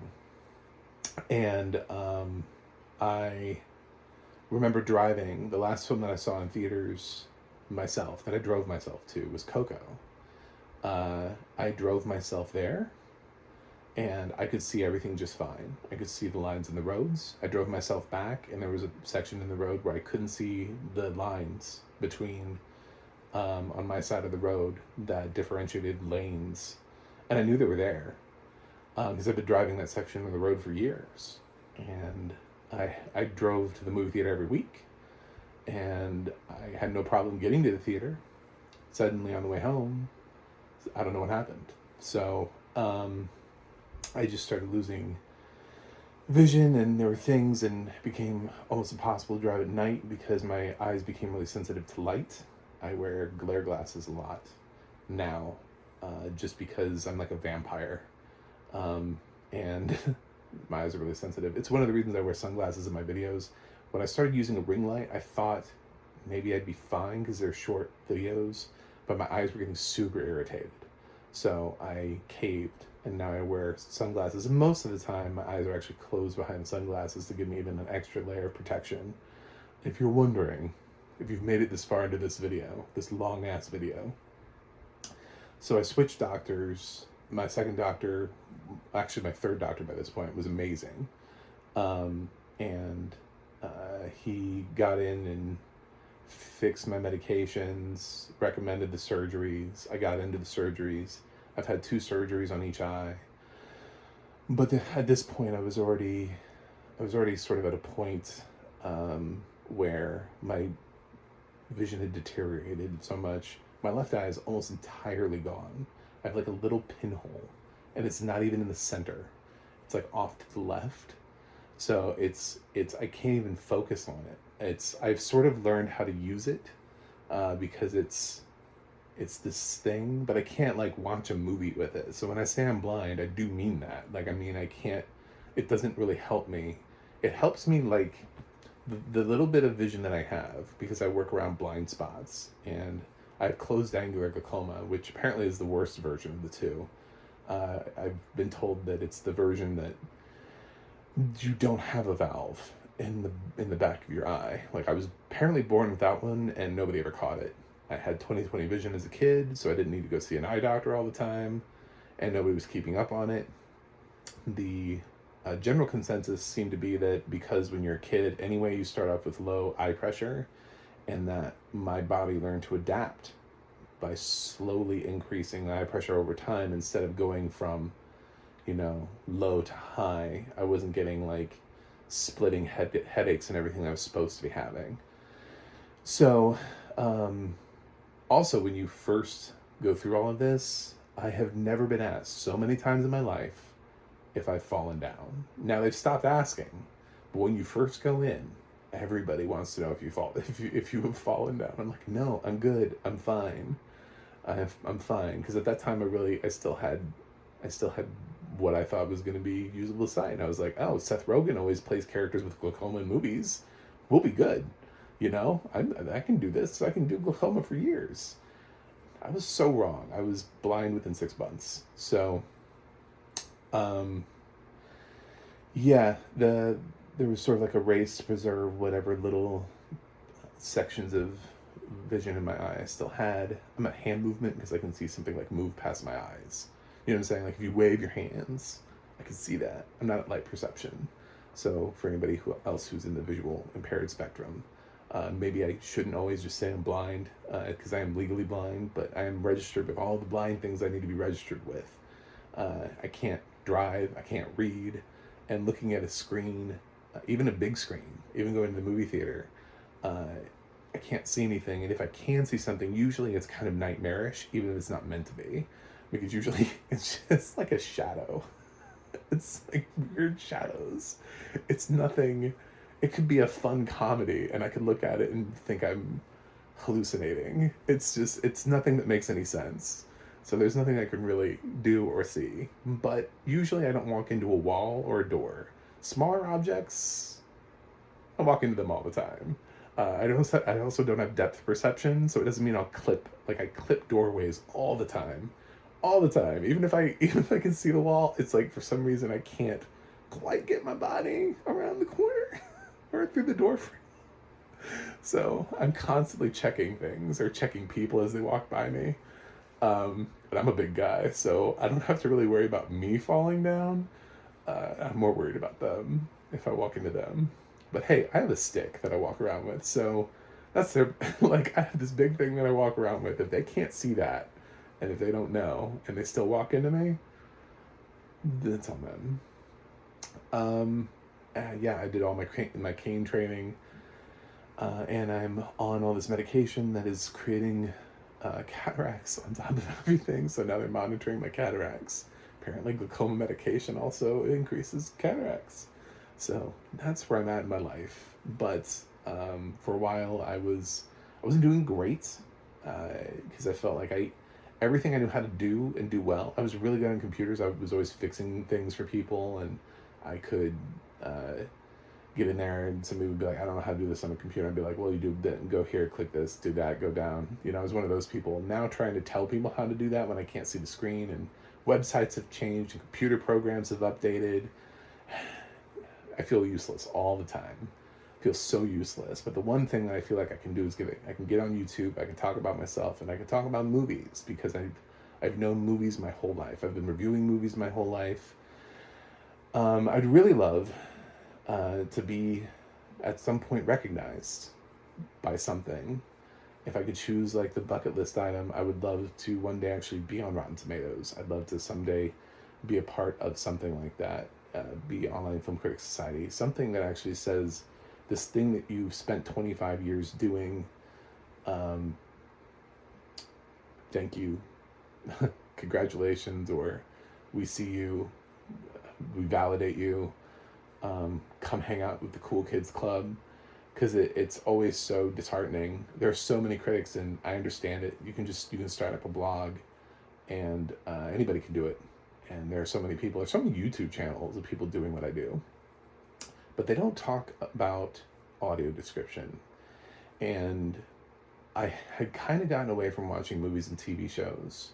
Speaker 1: And I remember driving. The last film that I saw in theaters myself, that I drove myself to, was Coco. I drove myself there, and I could see everything just fine. I could see the lines in the roads. I drove myself back, and there was a section in the road where I couldn't see the lines between, on my side of the road, that differentiated lanes. And I knew they were there, because I've been driving that section of the road for years. And I drove to the movie theater every week, and I had no problem getting to the theater. Suddenly on the way home, I don't know what happened. So I just started losing vision, and there were things, and it became almost impossible to drive at night because my eyes became really sensitive to light. I wear glare glasses a lot now, just because I'm like a vampire. And my eyes are really sensitive. It's one of the reasons I wear sunglasses in my videos. When I started using a ring light, I thought maybe I'd be fine because they're short videos, but my eyes were getting super irritated. So I caved, and now I wear sunglasses. And most of the time, my eyes are actually closed behind the sunglasses to give me even an extra layer of protection. If you're wondering, if you've made it this far into this video, this long-ass video. So I switched doctors. My second doctor, actually my third doctor by this point, was amazing. He got in and fixed my medications, recommended the surgeries. I got into the surgeries. I've had 2 surgeries on each eye. But at this point, I was already sort of at a point where my vision had deteriorated so much. My left eye is almost entirely gone. I have a little pinhole, and it's not even in the center. It's off to the left. So it's I can't even focus on it. I've sort of learned how to use it because it's this thing, but I can't watch a movie with it. So when I say I'm blind, I do mean that. I can't, it doesn't really help me. It helps me the little bit of vision that I have, because I work around blind spots, and I have closed angular glaucoma, which apparently is the worst version of the two. I've been told that it's the version that you don't have a valve in the back of your eye. I was apparently born without one, and nobody ever caught it. I had 20/20 vision as a kid, so I didn't need to go see an eye doctor all the time, and nobody was keeping up on it. The general consensus seemed to be that because when you're a kid, anyway, you start off with low eye pressure, and that my body learned to adapt by slowly increasing the eye pressure over time instead of going from, low to high. I wasn't getting like splitting headaches and everything I was supposed to be having. So, also, when you first go through all of this, I have never been asked so many times in my life if I've fallen down. Now they've stopped asking, but when you first go in, everybody wants to know if you have fallen down. I'm like, no, I'm good, I'm fine. I'm fine, because at that time I still had what I thought was going to be usable sight. And I was like, oh, Seth Rogen always plays characters with glaucoma in movies. We'll be good. I can do this. I can do glaucoma for years. I was so wrong. I was blind within 6 months. So, yeah, there was sort of like a race to preserve whatever little sections of vision in my eye I still had. I'm at hand movement because I can see something like move past my eyes. You know what I'm saying? Like if you wave your hands, I can see that. I'm not at light perception. So for anybody else who's in the visual impaired spectrum, maybe I shouldn't always just say I'm blind, because I am legally blind, but I am registered with all the blind things I need to be registered with. I can't drive, I can't read, and looking at a screen, even a big screen, even going to the movie theater, I can't see anything. And if I can see something, usually it's kind of nightmarish, even if it's not meant to be, because usually it's just like a shadow. It's like weird shadows. It's nothing. It could be a fun comedy, and I could look at it and think I'm hallucinating. It's nothing that makes any sense. So there's nothing I can really do or see. But usually I don't walk into a wall or a door. Smaller objects, I walk into them all the time. I also don't have depth perception, so it doesn't mean I clip doorways all the time. All the time. Even if I can see the wall, it's like for some reason I can't quite get my body around the corner or through the door frame. So I'm constantly checking things or checking people as they walk by me. But I'm a big guy, so I don't have to really worry about me falling down. I'm more worried about them if I walk into them. But hey, I have a stick that I walk around with, so that's their like I have this big thing that I walk around with. If they can't see that, and if they don't know, and they still walk into me, that's on them. Yeah, I did all my cane training, and I'm on all this medication that is creating cataracts on top of everything. So now they're monitoring my cataracts. Apparently, glaucoma medication also increases cataracts. So that's where I'm at in my life. But for a while, I wasn't doing great, because I felt like everything I knew how to do and do well. I was really good on computers. I was always fixing things for people, and I could get in there and somebody would be like, I don't know how to do this on a computer. I'd be like, well, you do that, go here, click this, do that, go down. I was one of those people. Now trying to tell people how to do that when I can't see the screen, and websites have changed and computer programs have updated. I feel useless all the time. I feel so useless. But the one thing that I feel like I can do is I can get on YouTube, I can talk about myself, and I can talk about movies, because I've known movies my whole life. I've been reviewing movies my whole life. I'd really love to be at some point recognized by something. If I could choose like the bucket list item, I would love to one day actually be on Rotten Tomatoes. I'd love to someday be a part of something like that. Be Online Film Critics Society, something that actually says this thing that you've spent 25 years doing, thank you, congratulations, or we see you, we validate you, come hang out with the cool kids club, because it's always so disheartening. There are so many critics, and I understand it. You can start up a blog, and anybody can do it. And there are so many people, there's so many YouTube channels of people doing what I do, but they don't talk about audio description. And I had kind of gotten away from watching movies and TV shows,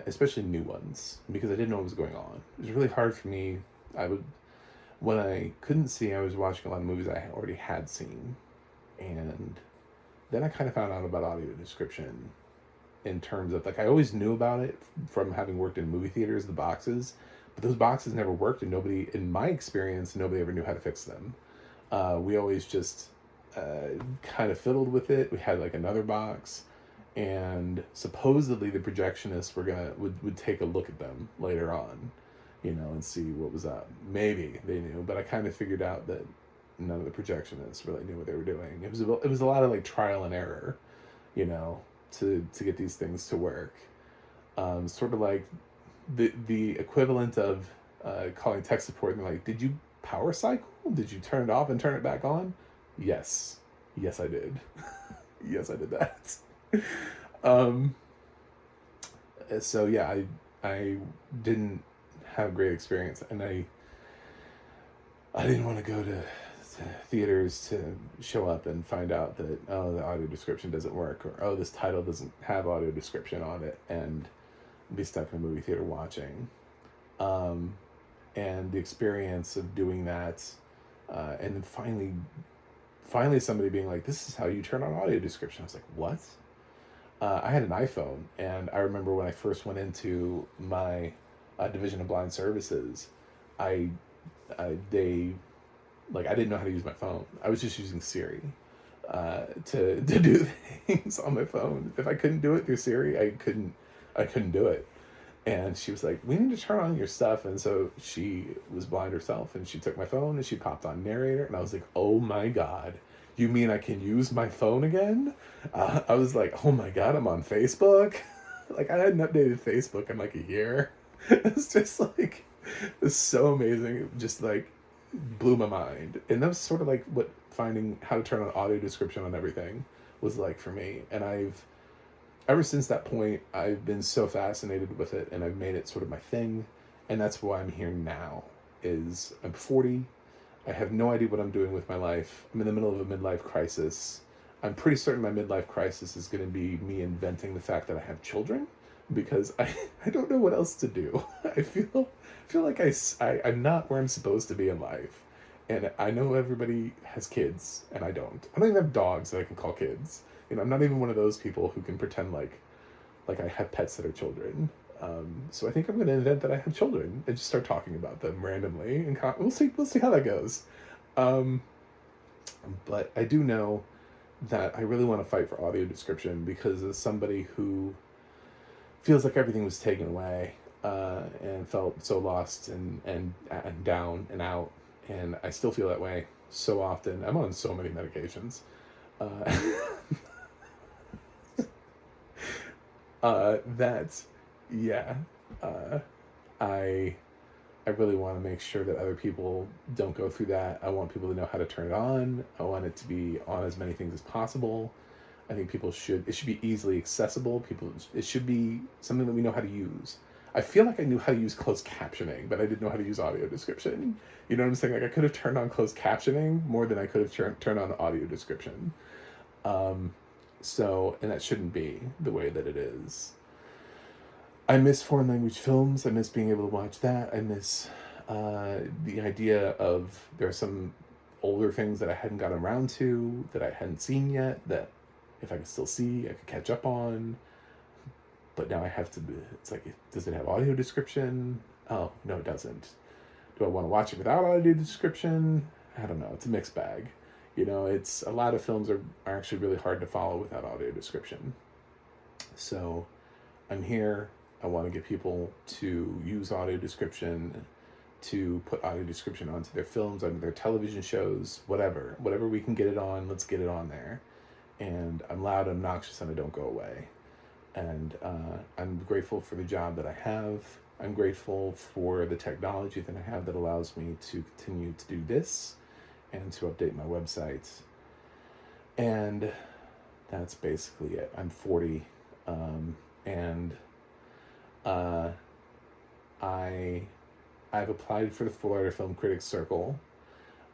Speaker 1: especially new ones, because I didn't know what was going on. It was really hard for me. When I couldn't see, I was watching a lot of movies I already had seen, and then I kind of found out about audio description in terms of, like, I always knew about it from having worked in movie theaters, the boxes, but those boxes never worked, and nobody, in my experience, nobody ever knew how to fix them. We always just kind of fiddled with it. We had like another box, and supposedly the projectionists would take a look at them later on, and see what was up. Maybe they knew, but I kind of figured out that none of the projectionists really knew what they were doing. It was a lot of like trial and error, to get these things to work. Sort of like the equivalent of calling tech support and like, did you power cycle? Did you turn it off and turn it back on? Yes I did. Yes, I did that. um so yeah, I didn't have a great experience, and I didn't want to go to theaters to show up and find out that, oh, the audio description doesn't work, or, oh, this title doesn't have audio description on it, and be stuck in a movie theater watching. And the experience of doing that, and then finally somebody being like, this is how you turn on audio description. I was like, what? I had an iPhone, and I remember when I first went into my division of blind services, I didn't know how to use my phone. I was just using Siri to do things on my phone. If I couldn't do it through Siri, I couldn't do it. And she was like, we need to turn on your stuff. And so she was blind herself, and she took my phone and she popped on narrator. And I was like, oh my God, you mean I can use my phone again? I was like, oh my God, I'm on Facebook. Like, I hadn't updated Facebook in like a year. It's just like, it's so amazing. It just like blew my mind. And that was sort of like what finding how to turn on audio description on everything was like for me. And ever since that point, I've been so fascinated with it, and I've made it sort of my thing. And that's why I'm here now. I'm 40. I have no idea what I'm doing with my life. I'm in the middle of a midlife crisis. I'm pretty certain my midlife crisis is going to be me inventing the fact that I have children, because I don't know what else to do. I feel like I'm not where I'm supposed to be in life. And I know everybody has kids, and I don't. I don't even have dogs that I can call kids. I'm not even one of those people who can pretend like I have pets that are children. So I think I'm going to invent that I have children and just start talking about them randomly, and we'll see how that goes. But I do know that I really want to fight for audio description, because as somebody who feels like everything was taken away, and felt so lost and down and out, and I still feel that way so often. I'm on so many medications. I really want to make sure that other people don't go through that. I want people to know how to turn it on. I want it to be on as many things as possible. I think it should be easily accessible. It should be something that we know how to use. I feel like I knew how to use closed captioning, but I didn't know how to use audio description. You know what I'm saying? Like, I could have turned on closed captioning more than I could have turned on audio description. And that shouldn't be the way that it is. I miss foreign language films. I miss being able to watch that. I miss the idea of, there are some older things that I hadn't gotten around to, that I hadn't seen yet, that if I could still see, I could catch up on. But now I have to, it's like, does it have audio description? Oh, no, it doesn't. Do I want to watch it without audio description? I don't know. It's a mixed bag. It's a lot of films are actually really hard to follow without audio description. So I'm here. I want to get people to use audio description, to put audio description onto their films, onto their television shows, whatever we can get it on, let's get it on there. And I'm loud, obnoxious, and I don't go away. And I'm grateful for the job that I have. I'm grateful for the technology that I have that allows me to continue to do this and to update my website. And that's basically it. I'm 40, and I've applied for the Florida Film Critics Circle,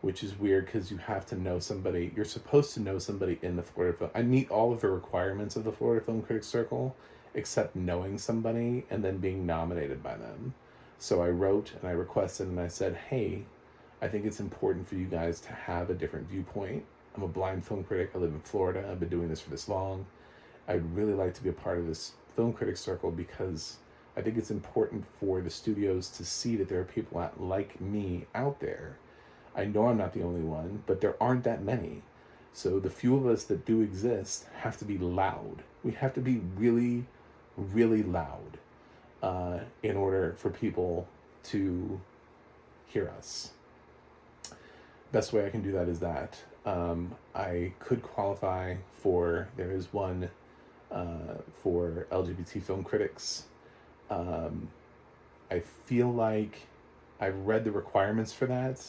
Speaker 1: which is weird because you have to know somebody. You're supposed to know somebody in the Florida Film. I meet all of the requirements of the Florida Film Critics Circle, except knowing somebody and then being nominated by them. So I wrote and I requested and I said, hey, I think it's important for you guys to have a different viewpoint I'm a blind film critic. I live in Florida. I've been doing this for this long. I'd really like to be a part of this film critic circle because I think it's important for the studios to see that there are people like me out there. I know I'm not the only one, but there aren't that many. So the few of us that do exist have to be loud. We have to be really, really loud in order for people to hear us. Best way I can do that is that I could qualify for, there is one for LGBT film critics. I feel like I've read the requirements for that.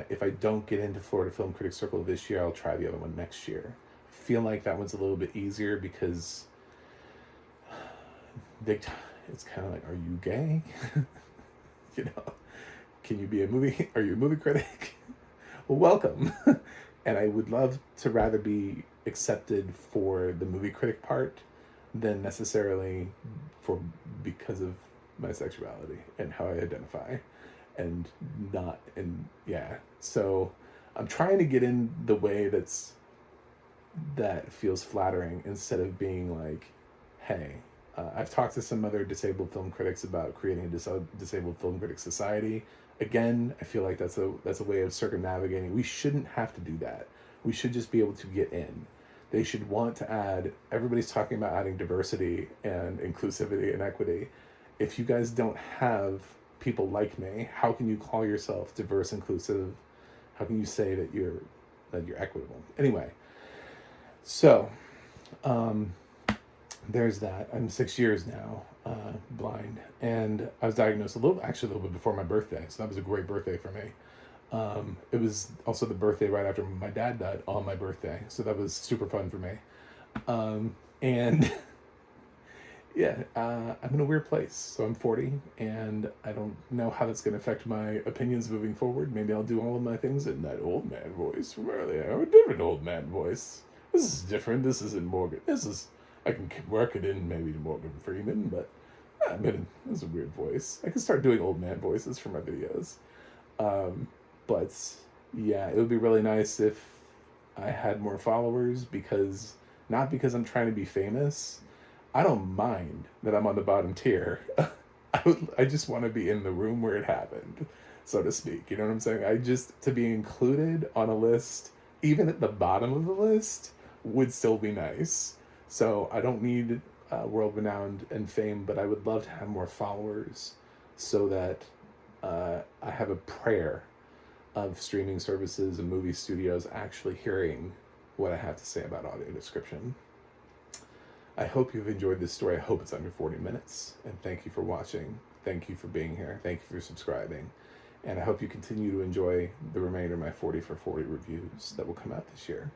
Speaker 1: If I don't get into Florida Film Critics Circle this year, I'll try the other one next year. I feel like that one's a little bit easier because it's kind of like, are you gay? You know, can you be are you a movie critic? Well, welcome. And I would love to rather be accepted for the movie critic part than necessarily because of my sexuality and how I identify and not, and yeah. So I'm trying to get in the way that feels flattering instead of being like, hey, I've talked to some other disabled film critics about creating a disabled film critic society. Again, I feel like that's a way of circumnavigating. We shouldn't have to do that. We should just be able to get in. They should want to add, everybody's talking about adding diversity and inclusivity and equity. If you guys don't have people like me, how can you call yourself diverse, inclusive? How can you say that you're equitable? Anyway, so there's that. I'm 6 years now blind, and I was diagnosed a little bit before my birthday, so that was a great birthday for me. It was also the birthday right after my dad died on my birthday, so that was super fun for me. And yeah, I'm in a weird place. So I'm 40, and I don't know how that's going to affect my opinions moving forward. Maybe I'll do all of my things in that old man voice from earlier, or a different old man voice. This is different. This isn't Morgan. I can work it in maybe to Morgan Freeman, but that's a weird voice. I can start doing old man voices for my videos. But yeah, it would be really nice if I had more followers, not because I'm trying to be famous. I don't mind that I'm on the bottom tier. I just want to be in the room where it happened, so to speak. You know what I'm saying? To be included on a list, even at the bottom of the list, would still be nice. So I don't need world renowned and fame, but I would love to have more followers so that I have a prayer of streaming services and movie studios actually hearing what I have to say about audio description. I hope you've enjoyed this story. I hope it's under 40 minutes. And thank you for watching. Thank you for being here. Thank you for subscribing. And I hope you continue to enjoy the remainder of my 40 for 40 reviews that will come out this year.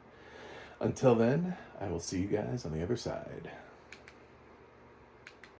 Speaker 1: Until then, I will see you guys on the other side.